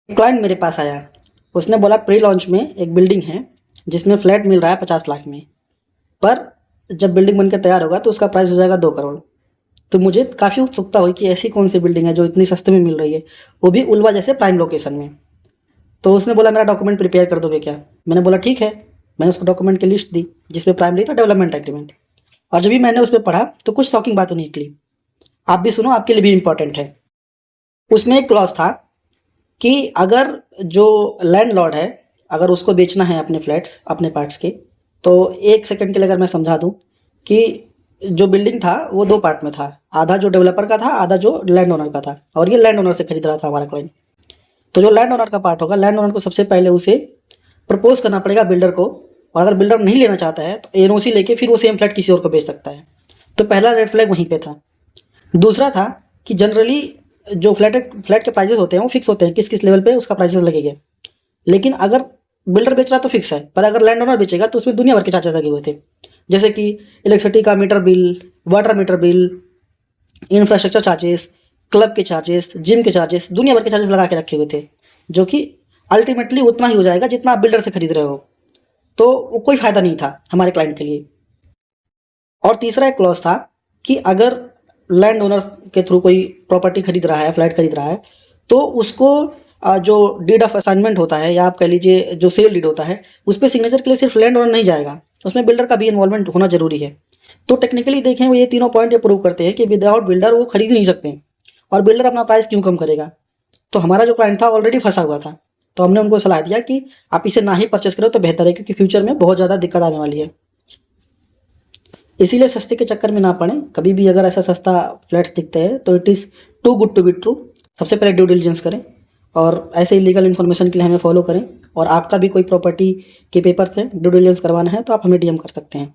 Client मेरे पास आया, उसने बोला प्री लॉन्च में एक बिल्डिंग है जिसमें फ्लैट मिल रहा है 50 लाख में, पर जब बिल्डिंग बनकर तैयार होगा तो उसका प्राइस हो जाएगा 2 करोड़। तो मुझे काफ़ी उत्सुकता हुई कि ऐसी कौन सी बिल्डिंग है जो इतनी सस्ते में मिल रही है, वो भी उल्वा जैसे प्राइम लोकेशन में। तो उसने बोला मेरा डॉक्यूमेंट प्रिपेयर कर दोगे क्या? मैंने बोला ठीक है। मैंने उसको डॉक्यूमेंट की लिस्ट दी जिसमें प्राइमरी था डेवलपमेंट एग्रीमेंट, और जब भी मैंने उस पर पढ़ा तो कुछ शॉकिंग बातें निकली। आप भी सुनो, आपके लिए भी इम्पोर्टेंट है। उसमें एक क्लॉज था कि अगर जो लैंडलॉर्ड है, अगर उसको बेचना है अपने फ्लैट्स अपने पार्ट्स के, तो 1 सेकंड के लिए अगर मैं समझा दूं कि जो बिल्डिंग था वो 2 पार्ट में था, आधा जो डेवलपर का था, आधा जो लैंड ओनर का था, और ये लैंड ओनर से खरीद रहा था हमारा क्लाइंट। तो जो लैंड ओनर का पार्ट होगा, लैंड ओनर को सबसे पहले उसे प्रपोज करना पड़ेगा बिल्डर को, और अगर बिल्डर नहीं लेना चाहता है तो एनओसी लेके फिर वो सेम फ्लैट किसी और को बेच सकता है। तो पहला रेड फ्लैग वहीं पे था। दूसरा था कि जनरली जो फ्लैट के प्राइजेस होते हैं वो फिक्स होते हैं, किस किस लेवल पे उसका प्राइजेस लगेगा। लेकिन अगर बिल्डर बेच रहा तो फिक्स है, पर अगर लैंड ओनर बेचेगा तो उसमें दुनिया भर के चार्जेस लगे हुए थे, जैसे कि इलेक्ट्रिसिटी का meter bill, water meter bill, infrastructure charges, club के चार्जेस, जिम के चार्जेस, दुनिया भर के चार्जेस लगा के रखे हुए थे, जो कि अल्टीमेटली उतना ही हो जाएगा जितना आप बिल्डर से खरीद रहे हो। तो वो कोई फ़ायदा नहीं था हमारे क्लाइंट के लिए। और तीसरा एक क्लॉज था कि अगर लैंड ओनर्स के थ्रू कोई प्रॉपर्टी खरीद रहा है, फ्लैट खरीद रहा है, तो उसको जो डीड ऑफ असाइनमेंट होता है, या आप कह लीजिए जो सेल डीड होता है, उस पर सिग्नेचर के लिए सिर्फ लैंड ओनर नहीं जाएगा, उसमें बिल्डर का भी इन्वॉल्वमेंट होना जरूरी है। तो टेक्निकली देखें वो ये तीनों पॉइंट ये प्रूव करते हैं कि विदाउट बिल्डर वो खरीद नहीं सकते, और बिल्डर अपना प्राइस क्यों कम करेगा। तो हमारा जो क्लाइंट था ऑलरेडी फंसा हुआ था, तो हमने उनको सलाह दिया कि आप इसे ना ही परचेस करो तो बेहतर है, क्योंकि फ्यूचर में बहुत ज़्यादा दिक्कत आने वाली है। इसीलिए सस्ते के चक्कर में ना पड़े। कभी भी अगर ऐसा सस्ता फ्लैट्स दिखते हैं तो it is too good to be true. सबसे पहले ड्यू डिलिजेंस करें, और ऐसे ही लीगल इन्फॉर्मेशन के लिए हमें फॉलो करें। और आपका भी कोई प्रॉपर्टी के पेपर से ड्यू डिलिजेंस करवाना है तो आप हमें डीएम कर सकते हैं।